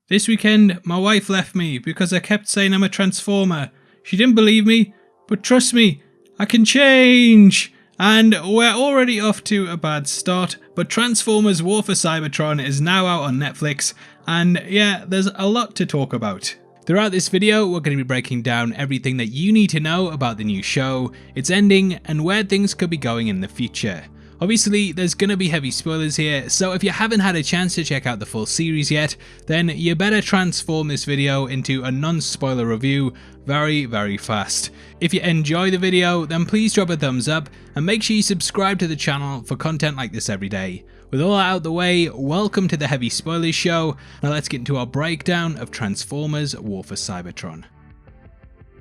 This weekend, my wife left me because I kept saying I'm a Transformer. She didn't believe me, but trust me, I can change! And we're already off to a bad start, but Transformers War for Cybertron is now out on Netflix, and yeah, there's a lot to talk about. Throughout this video, we're going to be breaking down everything that you need to know about the new show, its ending, and where things could be going in the future. Obviously, there's going to be heavy spoilers here, so if you haven't had a chance to check out the full series yet, then you better transform this video into a non-spoiler review very fast. If you enjoy the video, then please drop a thumbs up and make sure you subscribe to the channel for content like this every day. With all that out the way, welcome to the Heavy Spoilers Show. Now let's get into our breakdown of Transformers War for Cybertron.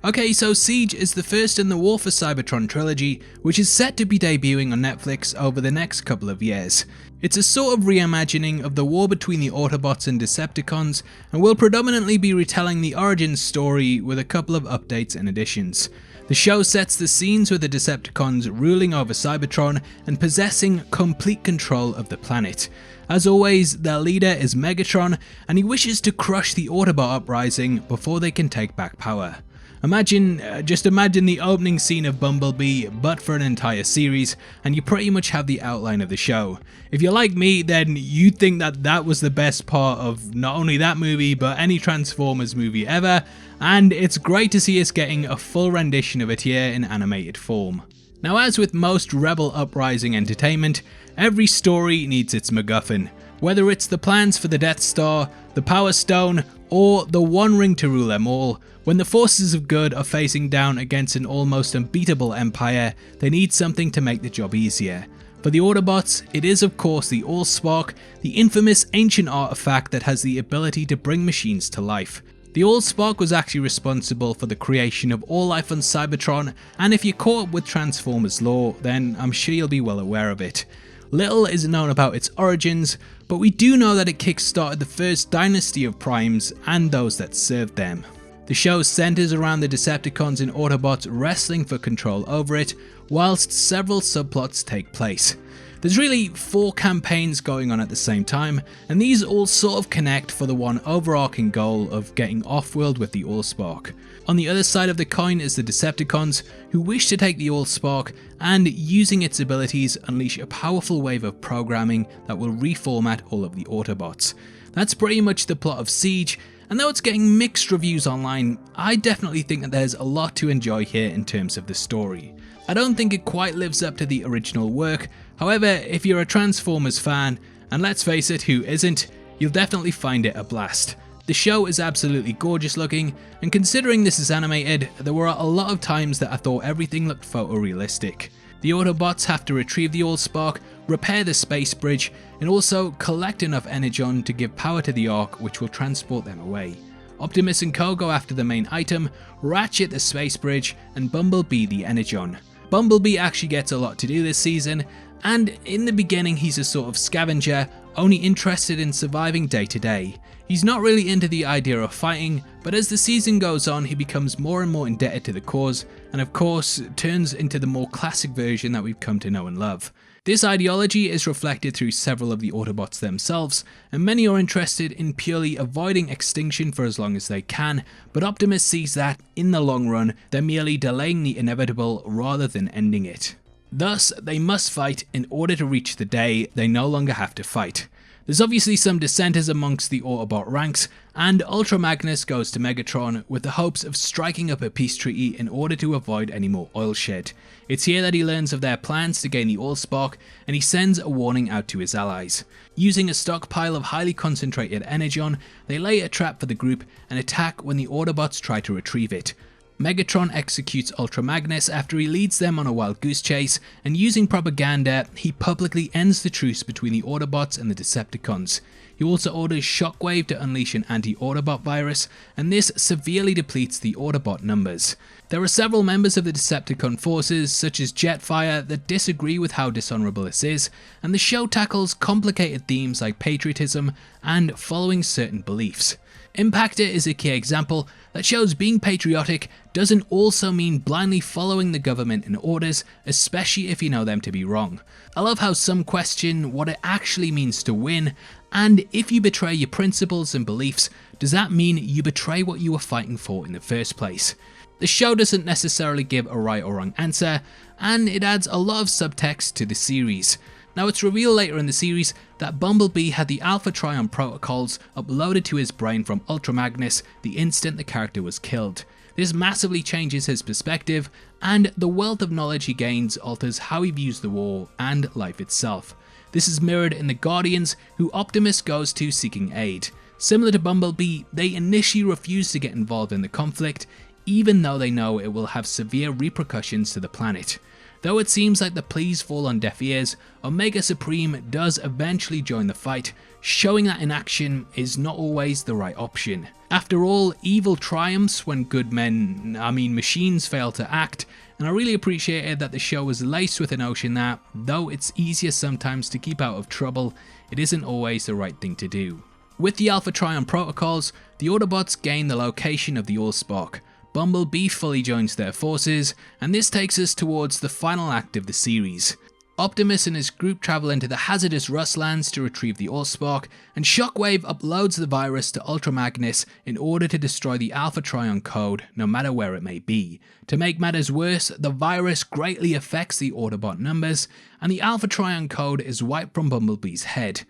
Okay, so Seige is the first in the War for Cybertron Trilogy, which is set to be debuting on Netflix over the next couple of years. It's a sort of reimagining of the war between the Autobots and Decepticons, and will predominantly be retelling the origin story with a couple of updates and additions. The show sets the scenes with the Decepticons ruling over Cybertron and possessing complete control of the planet. As always, their leader is Megatron, and he wishes to crush the Autobot uprising before they can take back power. Just imagine the opening scene of Bumblebee, but for an entire series, and you pretty much have the outline of the show. If you're like me, then you'd think that that was the best part of not only that movie, but any Transformers movie ever, and it's great to see us getting a full rendition of it here in animated form. Now, as with most Rebel Uprising entertainment, every story needs its MacGuffin. Whether it's the plans for the Death Star, the Power Stone, or the One Ring to rule them all, when the forces of good are facing down against an almost unbeatable empire, they need something to make the job easier. For the Autobots, it is of course the Allspark, the infamous ancient artifact that has the ability to bring machines to life. The Allspark was actually responsible for the creation of all life on Cybertron, and if you're caught up with Transformers lore, then I'm sure you'll be well aware of it. Little is known about its origins, but we do know that it kick-started the first dynasty of Primes and those that served them. The show centers around the Decepticons and Autobots wrestling for control over it, whilst several subplots take place. There's really 4 campaigns going on at the same time, and these all sort of connect for the one overarching goal of getting off-world with the Allspark. On the other side of the coin is the Decepticons, who wish to take the Allspark and, using its abilities, unleash a powerful wave of programming that will reformat all of the Autobots. That's pretty much the plot of Seige, and though it's getting mixed reviews online, I definitely think that there's a lot to enjoy here in terms of the story. I don't think it quite lives up to the original work, however, if you're a Transformers fan, and let's face it, who isn't, you'll definitely find it a blast. The show is absolutely gorgeous looking, and considering this is animated, there were a lot of times that I thought everything looked photorealistic. The Autobots have to retrieve the Allspark, repair the space bridge, and also collect enough energon to give power to the Ark, which will transport them away. Optimus and Co go after the main item, Ratchet the space bridge, and Bumblebee the energon. Bumblebee actually gets a lot to do this season, and in the beginning he's a sort of scavenger, only interested in surviving day to day. He's not really into the idea of fighting, but as the season goes on he becomes more and more indebted to the cause, and of course turns into the more classic version that we've come to know and love. This ideology is reflected through several of the Autobots themselves, and many are interested in purely avoiding extinction for as long as they can, but Optimus sees that, in the long run, they're merely delaying the inevitable rather than ending it. Thus, they must fight in order to reach the day they no longer have to fight. There's obviously some dissenters amongst the Autobot ranks, and Ultra Magnus goes to Megatron with the hopes of striking up a peace treaty in order to avoid any more oil shed. It's here that he learns of their plans to gain the Allspark, and he sends a warning out to his allies. Using a stockpile of highly concentrated energon, they lay a trap for the group and attack when the Autobots try to retrieve it. Megatron executes Ultra Magnus after he leads them on a wild goose chase, and using propaganda, he publicly ends the truce between the Autobots and the Decepticons. He also orders Shockwave to unleash an anti-Autobot virus, and this severely depletes the Autobot numbers. There are several members of the Decepticon forces, such as Jetfire, that disagree with how dishonorable this is, and the show tackles complicated themes like patriotism and following certain beliefs. Impactor is a key example that shows being patriotic doesn't also mean blindly following the government and orders, especially if you know them to be wrong. I love how some question what it actually means to win, and if you betray your principles and beliefs, Does that mean you betray what you were fighting for in the first place? The show doesn't necessarily give a right or wrong answer, and it adds a lot of subtext to the series. Now, it's revealed later in the series that Bumblebee had the Alpha-Trion protocols uploaded to his brain from Ultra Magnus the instant the character was killed. This massively changes his perspective, and the wealth of knowledge he gains alters how he views the war and life itself. This is mirrored in the Guardians, who Optimus goes to seeking aid. Similar to Bumblebee, they initially refuse to get involved in the conflict, even though they know it will have severe repercussions to the planet. Though it seems like the pleas fall on deaf ears, Omega Supreme does eventually join the fight, showing that inaction is not always the right option. After all, evil triumphs when good machines fail to act, and I really appreciated that the show was laced with a notion that, though it's easier sometimes to keep out of trouble, it isn't always the right thing to do. With the Alpha-Trion protocols, the Autobots gain the location of the Allspark. Bumblebee fully joins their forces, and this takes us towards the final act of the series. Optimus and his group travel into the hazardous Rustlands to retrieve the Allspark, and Shockwave uploads the virus to Ultra Magnus in order to destroy the Alpha-Trion code, no matter where it may be. To make matters worse, the virus greatly affects the Autobot numbers, and the Alpha-Trion code is wiped from Bumblebee's head.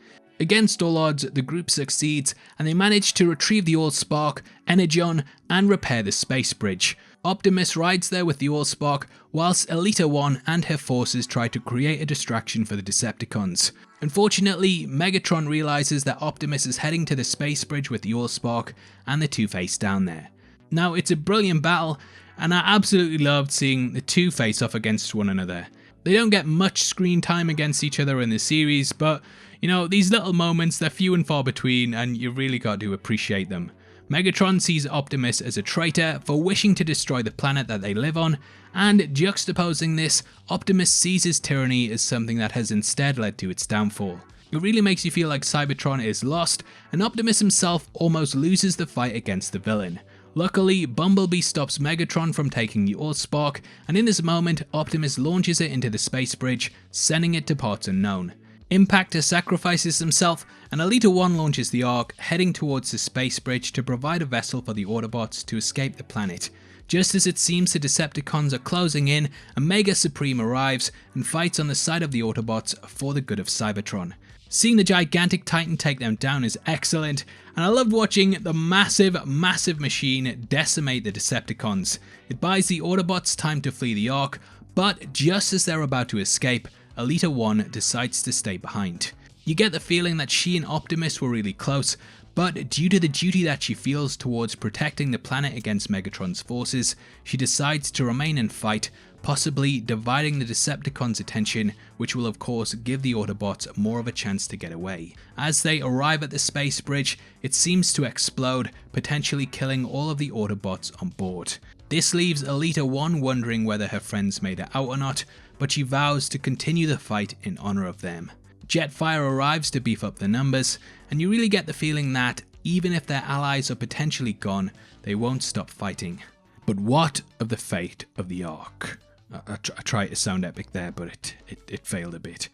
Against all odds, the group succeeds, and they manage to retrieve the Allspark, Energon, and repair the space bridge. Optimus rides there with the Allspark, whilst Elita 1 and her forces try to create a distraction for the Decepticons. Unfortunately, Megatron realizes that Optimus is heading to the space bridge with the Allspark, and the two face down there. Now, it's a brilliant battle, and I absolutely loved seeing the two face off against one another. They don't get much screen time against each other in the series, but you know, these little moments, they're few and far between, and you really got to appreciate them. Megatron sees Optimus as a traitor for wishing to destroy the planet that they live on, and juxtaposing this, Optimus sees his tyranny as something that has instead led to its downfall. It really makes you feel like Cybertron is lost, and Optimus himself almost loses the fight against the villain. Luckily, Bumblebee stops Megatron from taking the Allspark, and in this moment, Optimus launches it into the space bridge, sending it to parts unknown. Impactor sacrifices himself, and Elita 1 launches the Ark, heading towards the space bridge to provide a vessel for the Autobots to escape the planet. Just as it seems the Decepticons are closing in, Omega Supreme arrives and fights on the side of the Autobots for the good of Cybertron. Seeing the gigantic Titan take them down is excellent, and I loved watching the massive machine decimate the Decepticons. It buys the Autobots time to flee the Ark, but just as they're about to escape, Elita 1 decides to stay behind. You get the feeling that she and Optimus were really close, but due to the duty that she feels towards protecting the planet against Megatron's forces, she decides to remain and fight, possibly dividing the Decepticons' attention, which will of course give the Autobots more of a chance to get away. As they arrive at the space bridge, it seems to explode, potentially killing all of the Autobots on board. This leaves Elita 1 wondering whether her friends made it out or not, but she vows to continue the fight in honour of them. Jetfire arrives to beef up the numbers, and you really get the feeling that even if their allies are potentially gone, they won't stop fighting. But what of the fate of the Ark? I tried to sound epic there, but it failed a bit.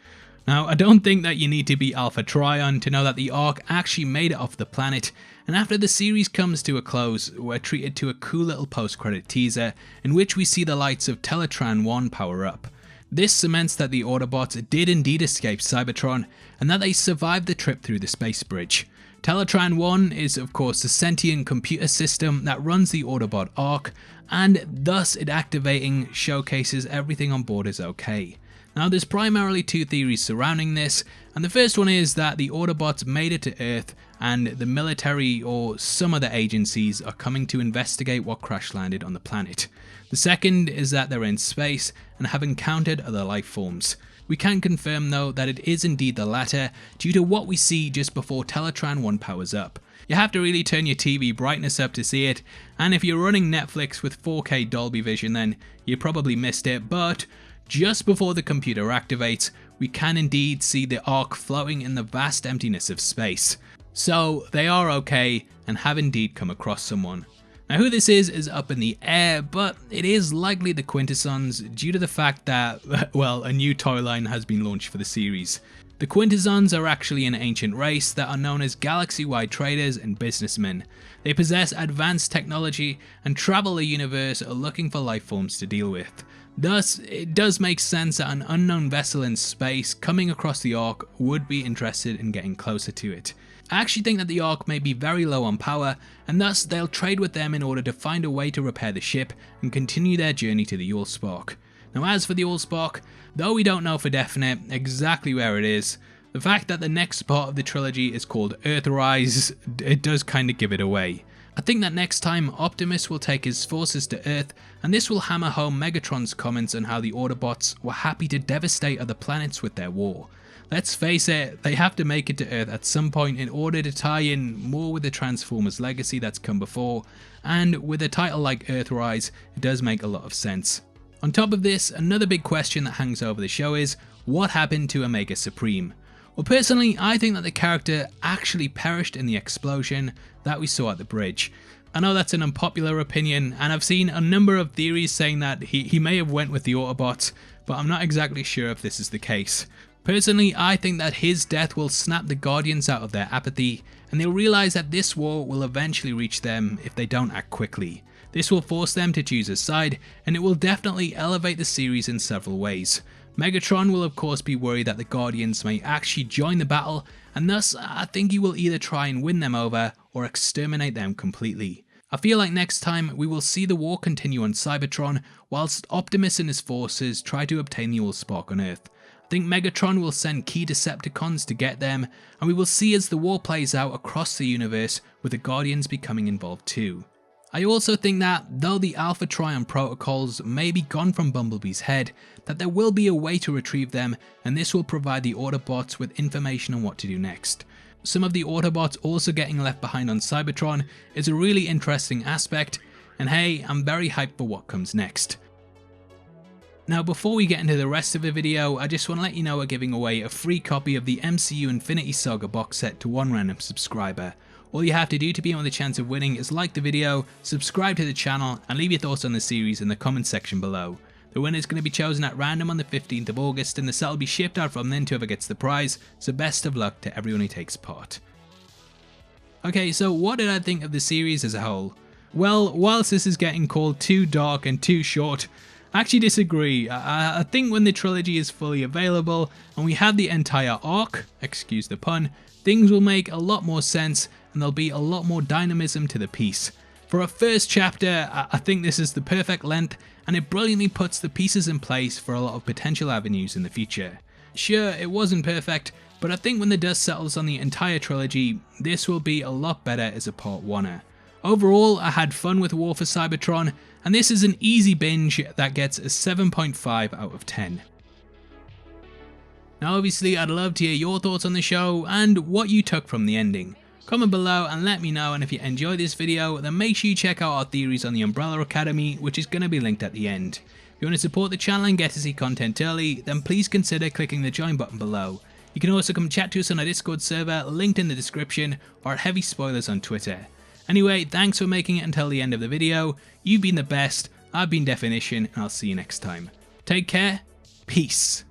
Now, I don't think that you need to be Alpha-Trion to know that the Ark actually made it off the planet, and after the series comes to a close, we're treated to a cool little post-credit teaser in which we see the lights of Teletran 1 power up. This cements that the Autobots did indeed escape Cybertron, and that they survived the trip through the space bridge. Teletran 1 is of course the sentient computer system that runs the Autobot Ark, and thus it activating showcases everything on board is okay. Now, there's primarily two theories surrounding this, and the first one is that the Autobots made it to Earth and the military or some other agencies are coming to investigate what crash landed on the planet. The second is that they're in space and have encountered other life forms. We can confirm though that it is indeed the latter due to what we see just before Teletran 1 powers up. You have to really turn your TV brightness up to see it, and if you're running Netflix with 4K Dolby Vision then you probably missed it, but just before the computer activates, we can indeed see the Ark floating in the vast emptiness of space. So they are okay and have indeed come across someone. Now, who this is up in the air, but it is likely the Quintessons due to the fact that, well, a new toy line has been launched for the series. The Quintessons are actually an ancient race that are known as galaxy-wide traders and businessmen. They possess advanced technology and travel the universe looking for life forms to deal with. Thus, it does make sense that an unknown vessel in space coming across the Ark would be interested in getting closer to it. I actually think that the Ark may be very low on power, and thus they'll trade with them in order to find a way to repair the ship and continue their journey to the Allspark. Now as for the Allspark, though we don't know for definite exactly where it is, the fact that the next part of the trilogy is called EARTHRISE, it does kind of give it away. I think that next time Optimus will take his forces to Earth, and this will hammer home Megatron's comments on how the Autobots were happy to devastate other planets with their war. Let's face it, they have to make it to Earth at some point in order to tie in more with the Transformers legacy that's come before, and with a title like EARTHRISE, it does make a lot of sense. On top of this, another big question that hangs over the show is, what happened to Omega Supreme? Well, personally, I think that the character actually perished in the explosion that we saw at the bridge. I know that's an unpopular opinion, and I've seen a number of theories saying that he may have went with the Autobots, but I'm not exactly sure if this is the case. Personally, I think that his death will snap the Guardians out of their apathy, and they'll realise that this war will eventually reach them if they don't act quickly. This will force them to choose a side, and it will definitely elevate the series in several ways. Megatron will of course be worried that the Guardians may actually join the battle, and thus I think he will either try and win them over or exterminate them completely. I feel like next time we will see the war continue on Cybertron whilst Optimus and his forces try to obtain the Allspark on Earth. I think Megatron will send key Decepticons to get them, and we will see as the war plays out across the universe with the Guardians becoming involved too. I also think that, though the Alpha Trion protocols may be gone from Bumblebee's head, that there will be a way to retrieve them, and this will provide the Autobots with information on what to do next. Some of the Autobots also getting left behind on Cybertron is a really interesting aspect, and hey, I'm very hyped for what comes next. Now before we get into the rest of the video, I just want to let you know we're giving away a free copy of the MCU Infinity Saga box set to one random subscriber. All you have to do to be on the chance of winning is like the video, subscribe to the channel, and leave your thoughts on the series in the comment section below. The winner is going to be chosen at random on the 15th of August, and the set will be shipped out from then to whoever gets the prize, so best of luck to everyone who takes part. Okay, so what did I think of the series as a whole? Well, whilst this is getting called too dark and too short, I actually disagree. I think when the trilogy is fully available and we have the entire arc, excuse the pun, things will make a lot more sense and there'll be a lot more dynamism to the piece. For a first chapter, I think this is the perfect length, and it brilliantly puts the pieces in place for a lot of potential avenues in the future. Sure, it wasn't perfect, but I think when the dust settles on the entire trilogy, this will be a lot better as a part one-er. Overall, I had fun with War for Cybertron, and this is an easy binge that gets a 7.5 out of 10. Now obviously I'd love to hear your thoughts on the show and what you took from the ending. Comment below and let me know, and if you enjoyed this video then make sure you check out our theories on the Umbrella Academy, which is going to be linked at the end. If you want to support the channel and get to see content early, then please consider clicking the join button below. You can also come chat to us on our Discord server linked in the description, or at Heavy Spoilers on Twitter. Anyway, thanks for making it until the end of the video. You've been the best, I've been Definition, and I'll see you next time. Take care, peace.